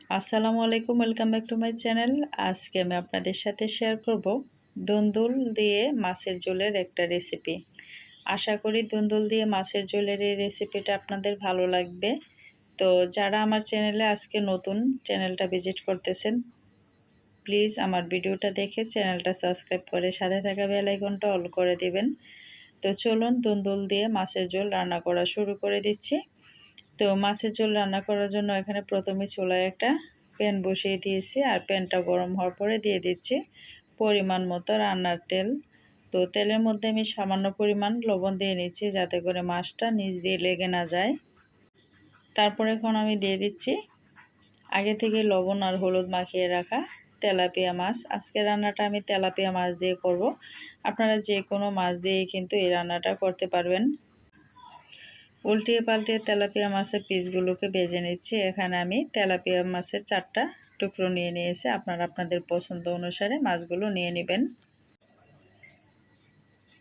আসসালামু আলাইকুম, welcome back to my channel. আজকে আমি আপনাদের সাথে শেয়ার করব দুন্দুল দিয়ে মাছের ঝোলের একটা রেসিপি। আশা করি দুন্দুল দিয়ে মাছের ঝোলের এই রেসিপিটা আপনাদের ভালো লাগবে। তো যারা আমার চ্যানেলে আজকে নতুন, চ্যানেলটা ভিজিট করতেছেন, প্লিজ আমার ভিডিওটা দেখে চ্যানেলটা সাবস্ক্রাইব করে সাথে থাকা বেল আইকনটা অল করে দিবেন। তো চলুন দুন্দুল দিয়ে মাছের ঝোল রান্না করা শুরু করে দিচ্ছি। তো মাছের ঝোল রান্না করার জন্য এখানে প্রথমে চুলায় একটা প্যান বসিয়ে দিয়েছি, আর প্যানটা গরম হওয়ার পরে দিয়ে দিচ্ছি পরিমাণ মতো রান্নার তেল। তো তেলের মধ্যে আমি সামান্য পরিমাণ লবণ দিয়ে নিচ্ছি, যাতে করে মাছটা নিচ দিয়ে লেগে না যায়। তারপর এখন আমি দিয়ে দিচ্ছি আগে থেকে লবণ আর হলুদ মাখিয়ে রাখা তেলাপিয়া মাছ। আজকে রান্নাটা আমি তেলাপিয়া মাছ দিয়ে করব। আপনারা যে কোনো মাছ দিয়ে কিন্তু এই রান্নাটা করতে পারবেন। উল্টিয়ে পাল্টিয়ে তেলাপিয়া মাছের পিসগুলোকে ভেজে নিচ্ছি। এখানে আমি তেলাপিয়া মাছের 4টা টুকরো নিয়ে নিয়েছি। আপনারা আপনাদের পছন্দ অনুসারে মাছগুলো নিয়ে নেবেন।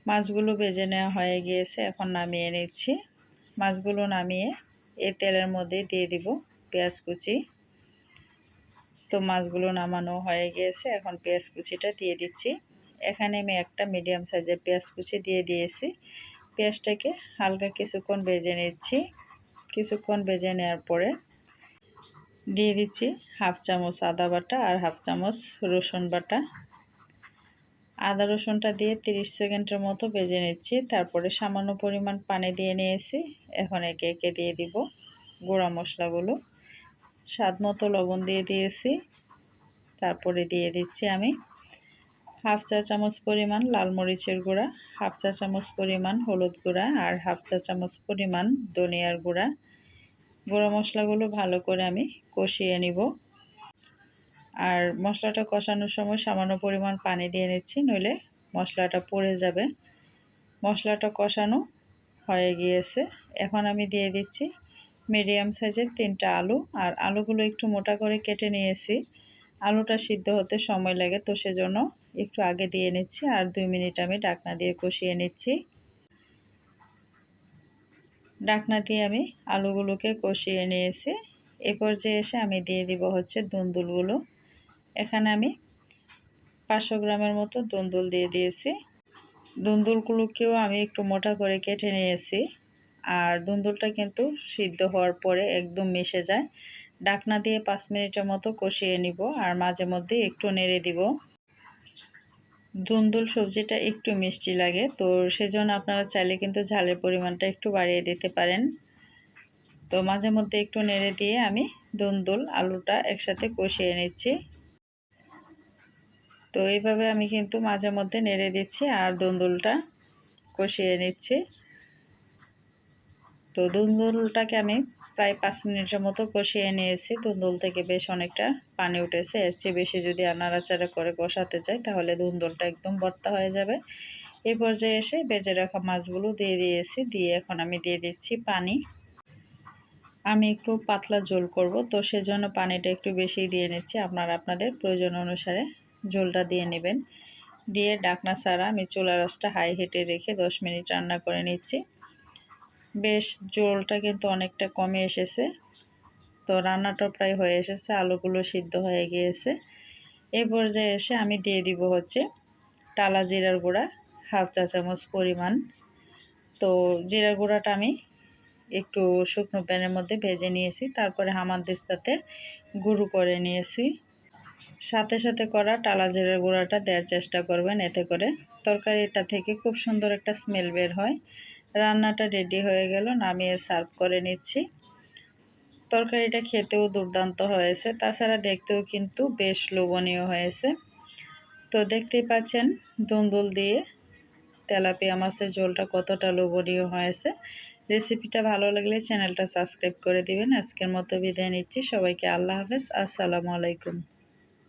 মাছগুলো ভেজে নেওয়া হয়ে গিয়েছে, এখন নামিয়ে নিচ্ছি। মাছগুলো নামিয়ে এই তেলের মধ্যে দিয়ে দিব পেঁয়াজ কুচি। তো মাছগুলো নামানো হয়ে গিয়েছে, এখন পেঁয়াজ কুচিটা দিয়ে দিচ্ছি। এখানে আমি একটা মিডিয়াম সাইজের পেঁয়াজ কুচি দিয়ে দিয়েছি। পেঁয়াজটাকে হালকা কিছুক্ষণ ভেজে নিচ্ছি। কিছুক্ষণ ভেজে নেওয়ার পরে দিয়ে দিচ্ছি হাফ চামচ আদা বাটা আর হাফ চামচ রসুন বাটা। আদা রসুনটা দিয়ে 30 সেকেন্ডের মতো ভেজে নিচ্ছি। তারপরে সামান্য পরিমাণ পানি দিয়ে নিয়েছি। এখন একে একে দিয়ে দিব গুঁড়া মশলাগুলো। স্বাদ মতো লবণ দিয়ে দিয়েছি। তারপরে দিয়ে দিচ্ছি আমি হাফ চা চামচ পরিমাণ লাল মরিচের গুঁড়া, হাফ চা চামচ পরিমাণ হলুদ গুঁড়া আর হাফ চা চামচ পরিমাণ ধনিয়ার গুঁড়া। গুঁড়া মশলাগুলো ভালো করে আমি কষিয়ে নিব। আর মশলাটা কষানোর সময় সামান্য পরিমাণ পানি দিয়ে নিচ্ছি, নইলে মশলাটা পুড়ে যাবে। মশলাটা কষানো হয়ে গিয়েছে, এখন আমি দিয়ে দিচ্ছি মিডিয়াম সাইজের 3টা আলু। আর আলুগুলো একটু মোটা করে কেটে নিয়েছি। আলুটা সিদ্ধ হতে সময় লাগে, তো সেজন্য একটু আগে দিয়ে নিচ্ছি। আর 2 মিনিট আমি ঢাকনা দিয়ে কষিয়ে নিচ্ছি। ঢাকনা দিয়ে আমি আলুগুলোকে কষিয়ে নিয়েছি। এ পর্যায়ে এসে আমি দিয়ে দিব হচ্ছে দুন্দুলগুলো। এখানে আমি 500 গ্রামের মতো দুন্দুল দিয়ে দিয়েছি। দুন্দুলগুলোকেও আমি একটু মোটা করে কেটে নিয়েছি। আর দুন্দুলটা কিন্তু সিদ্ধ হওয়ার পরে একদম মিশে যায়। ঢাকনা দিয়ে 5 মিনিটের মতো কষিয়ে নিব, আর মাঝে মধ্যে একটু নেড়ে দিব। দুন্দুল সবজিটা একটু মিষ্টি লাগে, তো সেজন্য আপনারা চাইলে কিন্তু ঝালের পরিমাণটা একটু বাড়িয়ে দিতে পারেন। তো মাঝে মধ্যে একটু নেড়ে দিয়ে আমি দুন্দুল আলুটা একসাথে কষিয়ে নিচ্ছি। তো এইভাবে আমি কিন্তু মাঝে মধ্যে নেড়ে দিচ্ছি আর দুন্দুলটা কষিয়ে নিচ্ছি। তো দুন্দুলটাকে আমি প্রায় 5 মিনিটের মতো কষিয়ে নিয়েছি। দুন্দুল থেকে বেশ অনেকটা পানি উঠেছে। এর চেয়ে বেশি যদি নাড়াচাড়া করে কষাতে চাই, তাহলে দুন্দুলটা একদম ভর্তা হয়ে যাবে। এই পর্যায়ে এসে ভেজে রাখা মাছগুলো দিয়ে দিয়েছি। দিয়ে এখন আমি দিয়ে দিচ্ছি পানি। আমি একটু পাতলা ঝোল করব, তো সেজন্য পানিটা একটু বেশি দিয়ে নিচ্ছি। আপনারা আপনাদের প্রয়োজন অনুসারে ঝোলটা দিয়ে নেবেন। দিয়ে ঢাকনা ছাড়া আমি চুলার আঁচটা হাই হিটে রেখে 10 মিনিট রান্না করে নিচ্ছি। বেশ ঝোলটা কিন্তু অনেকটা কমে এসেছে। তো রান্নাটা প্রায় হয়ে এসেছে, আলুগুলো সিদ্ধ হয়ে গিয়েছে। এই পর্যায়ে এসে আমি দিয়ে দিব হচ্ছে টালা জিরার গুঁড়া হাফ চা চামচ পরিমাণ। তো জিরার গুঁড়াটা আমি একটু শুকনো প্যানের মধ্যে ভেজে নিয়েছি, তারপরে হামানদিস্তাতে গুঁড়ো করে নিয়েছি। সাথে সাথে করা টালা জিরার গুঁড়াটা দেওয়ার চেষ্টা করবেন, এতে করে তরকারিটা থেকে খুব সুন্দর একটা স্মেল বের হয়। রান্নাটা রেডি হয়ে গেল, নামিয়ে সার্ভ করে নিচ্ছি। তরকারিটা খেতেও দুর্দান্ত হয়েছে, তাছাড়া দেখতেও কিন্তু বেশ লোভনীয় হয়েছে। তো দেখতেই পাচ্ছেন দুন্দুল দিয়ে তেলাপিয়া মাছের ঝোলটা কতটা লোভনীয় হয়েছে। রেসিপিটা ভালো লাগলে চ্যানেলটা সাবস্ক্রাইব করে দিবেন। আজকের মতো বিদায় নিচ্ছি। সবাইকে আল্লাহ হাফেজ, আসসালামু আলাইকুম।